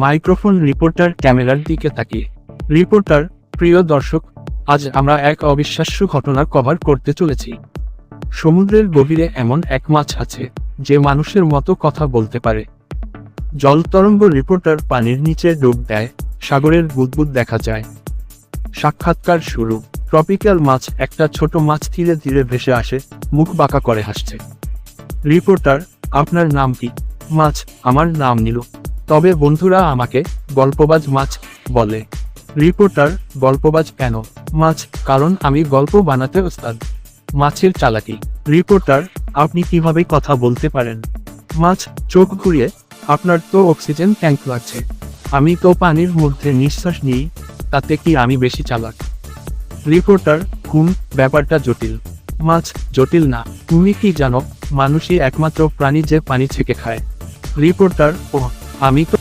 Microphone reporter ক্যামেরার দিকে তাকিয়ে। রিপোর্টার: প্রিয় দর্শক, আজ আমরা এক অবিশ্বাস্য ঘটনা কভার করতে চলেছি। সমুদ্রের গভীরে এমন এক মাছ আছে যে মানুষের মতো কথা বলতে পারে। জলতরঙ্গ রিপোর্টার পানির নিচে ডুব দেয়, সাগরের বুদবুদ দেখা যায়। সাক্ষাৎকার শুরু। ট্রপিক্যাল মাছ, একটা ছোট মাছ ধীরে ধীরে ভেসে আসে, মুখ বাঁকা করে হাসছে। রিপোর্টার: আপনার নাম কি? মাছ: আমার নাম নীলু, তবে বন্ধুরা আমাকে গল্পবাজ মাছ বলে। রিপোর্টার: গল্পবাজ কেন? মাছ: কারণ আমি গল্প বানাতে ওস্তাদ। মাছের চালাকি। রিপোর্টার: আপনি কিভাবে কথা বলতে পারেন? মাছ চোখ ঘুরিয়ে: আপনার তো অক্সিজেন ট্যাঙ্ক লাগছে, আমি তো পানির মধ্যে নিঃশ্বাস নিই, তাতে কি আমি বেশি চালাক? রিপোর্টার: ব্যাপারটা জটিল। মাছ: জটিল না, তুমি কি জানো মানুষই একমাত্র প্রাণী যে পানি ছেঁকে খায়? রিপোর্টার: ওহ, আমি তো